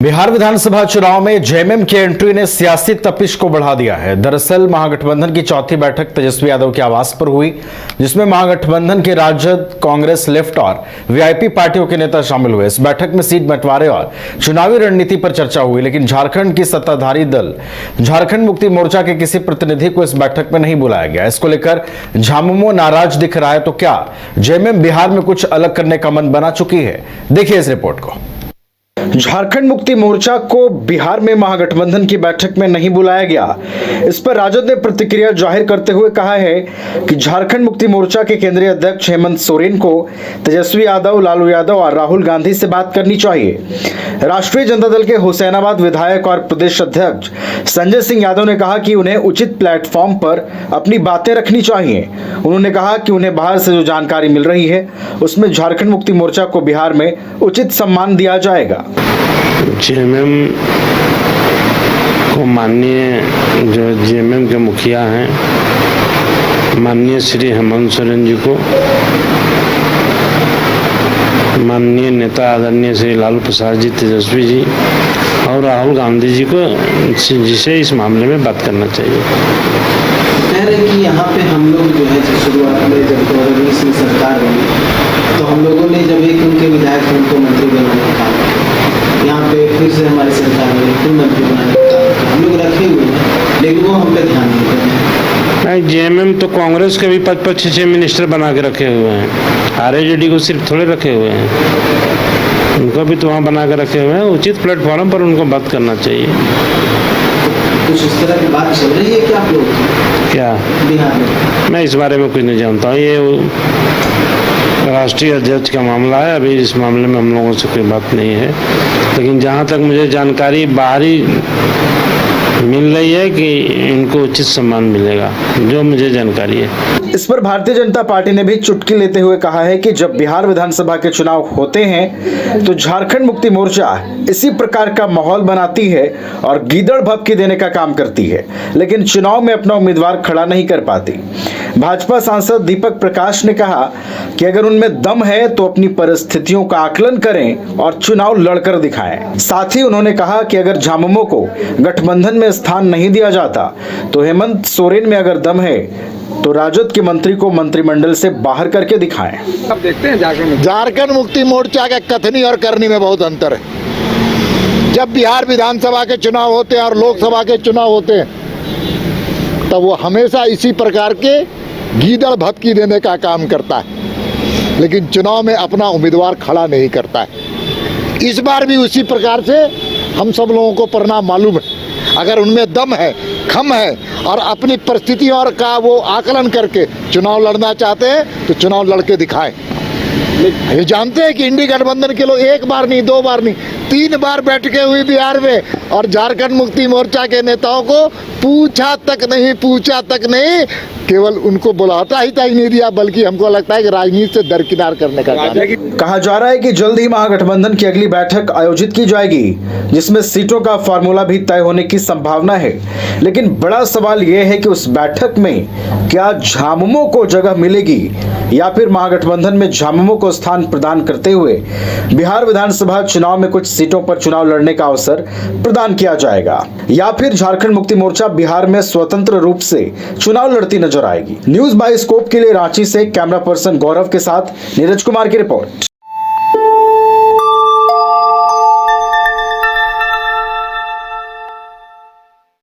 बिहार विधानसभा चुनाव में जेएमएम की एंट्री ने सियासी तपिश को बढ़ा दिया है। दरअसल महागठबंधन की चौथी बैठक तेजस्वी यादव के आवास पर हुई, जिसमें महागठबंधन के राजद, कांग्रेस, लेफ्ट और वीआईपी पार्टियों के नेता शामिल हुए। इस बैठक में सीट बंटवारे और चुनावी रणनीति पर चर्चा हुई, लेकिन झारखंड की सत्ताधारी दल झारखंड मुक्ति मोर्चा के किसी प्रतिनिधि को इस बैठक में नहीं बुलाया गया। इसको लेकर झामुमो नाराज दिख रहा है, तो क्या जेएमएम बिहार में कुछ अलग करने का मन बना चुकी है? देखिए इस रिपोर्ट को। झारखंड मुक्ति मोर्चा को बिहार में महागठबंधन की बैठक में नहीं बुलाया गया। इस पर राजद ने प्रतिक्रिया जाहिर करते हुए कहा है कि झारखंड मुक्ति मोर्चा के केंद्रीय अध्यक्ष हेमंत सोरेन को तेजस्वी यादव, लालू यादव और राहुल गांधी से बात करनी चाहिए। राष्ट्रीय जनता दल के हुसैनाबाद विधायक और प्रदेश अध्यक्ष संजय सिंह यादव ने कहा कि उन्हें उचित प्लेटफॉर्म पर अपनी बातें रखनी चाहिए। उन्होंने कहा कि उन्हें बाहर से जो जानकारी मिल रही है उसमें झारखंड मुक्ति मोर्चा को बिहार में उचित सम्मान दिया जाएगा। जेएमएम को माननीय जो जेएमएम के मुखिया हैं, माननीय श्री हेमंत सोरेन जी को, माननीय नेता आदरणीय श्री लालू प्रसाद जी, तेजस्वी जी और राहुल गांधी जी को जिसे इस मामले में बात करना चाहिए। कह रहे कि यहाँ पे हम लोग जो है शुरुआत में जब 2019 में सरकार बनी तो हम लोगों ने जब एक उनके विधायक उनको मंत्री बनाने का काम किया, यहाँ पे फिर से हमारी सरकार ने फिर मंत्री बनाने का काम किया। हम लोग रखे हुए हैं लेकिन वो हम पे ध्यान नहीं कर रहे हैं। जेएमएम तो कांग्रेस के भी पद पर 6 मिनिस्टर बना के रखे हुए हैं। आरजेडी को सिर्फ थोड़े रखे हुए हैं, उनको भी तो वहाँ बना के रखे हुए हैं। उचित प्लेटफॉर्म पर उनको बात करना चाहिए। कुछ इस तरह की बात चल रही है क्या आप लोग क्या बिहार में? मैं इस बारे में कुछ नहीं जानता हूँ। ये राष्ट्रीय अध्यक्ष का मामला है, अभी इस मामले में हम लोगों से कोई बात नहीं है। लेकिन जहाँ तक मुझे जानकारी बाहरी मिल रही है कि इनको उचित सम्मान मिलेगा, जो मुझे जानकारी है। इस पर भारतीय जनता पार्टी ने भी चुटकी लेते हुए कहा है कि जब बिहार विधानसभा के चुनाव होते हैं तो झारखंड मुक्ति मोर्चा इसी प्रकार का माहौल बनाती है और गीदड़ भभकी देने का काम करती है, लेकिन चुनाव में अपना उम्मीदवार खड़ा नहीं कर पाती। भाजपा सांसद दीपक प्रकाश ने कहा कि अगर उनमें दम है तो अपनी परिस्थितियों का आकलन करें और चुनाव लड़कर दिखाएं। साथ ही उन्होंने कहा कि अगर झामुमो को गठबंधन में स्थान नहीं दिया जाता तो हेमंत सोरेन में अगर दम है तो राजद के मंत्री को मंत्रिमंडल से बाहर करके दिखाएं। अब देखते हैं झारखंड मुक्ति मोर्चा के कथनी और करनी में बहुत अंतर है। जब बिहार विधानसभा के चुनाव होते हैं और लोकसभा के चुनाव होते हैं तब वो हमेशा इसी प्रकार के गीदड़ भभकी देने का काम करता है, लेकिन चुनाव में अपना उम्मीदवार खड़ा नहीं करता है। इस बार भी उसी प्रकार से हम सब लोगों को परिणाम मालूम है। अगर उनमें दम है, खम है और अपनी परिस्थितियों का वो आकलन करके चुनाव लड़ना चाहते हैं तो चुनाव लड़के दिखाएं। ये जानते हैं कि इंडी गठबंधन के लोग एक बार नहीं, 2 बार नहीं, 3 बार बैठकें हुई बिहार में और झारखंड मुक्ति मोर्चा के नेताओं को पूछा तक नहीं, केवल उनको बुलाता ही तक नहीं दिया, बल्कि हमको लगता है कि राजनीति से दरकिनार करने का काम। कहा जा रहा है कि जल्द ही महागठबंधन की अगली बैठक आयोजित की जाएगी, जिसमें सीटों का फॉर्मूला भी तय होने की संभावना है। लेकिन बड़ा सवाल यह है कि उस बैठक में क्या झामुमो को जगह मिलेगी या फिर महागठबंधन में झामुमो को स्थान प्रदान करते हुए बिहार विधानसभा चुनाव में कुछ सीटों पर चुनाव लड़ने का अवसर प्रदान किया जाएगा, या फिर झारखंड मुक्ति मोर्चा बिहार में स्वतंत्र रूप से चुनाव लड़ती नजर आएगी। न्यूज़ बाय स्कोप के लिए रांची से कैमरा पर्सन गौरव के साथ नीरज कुमार की रिपोर्ट।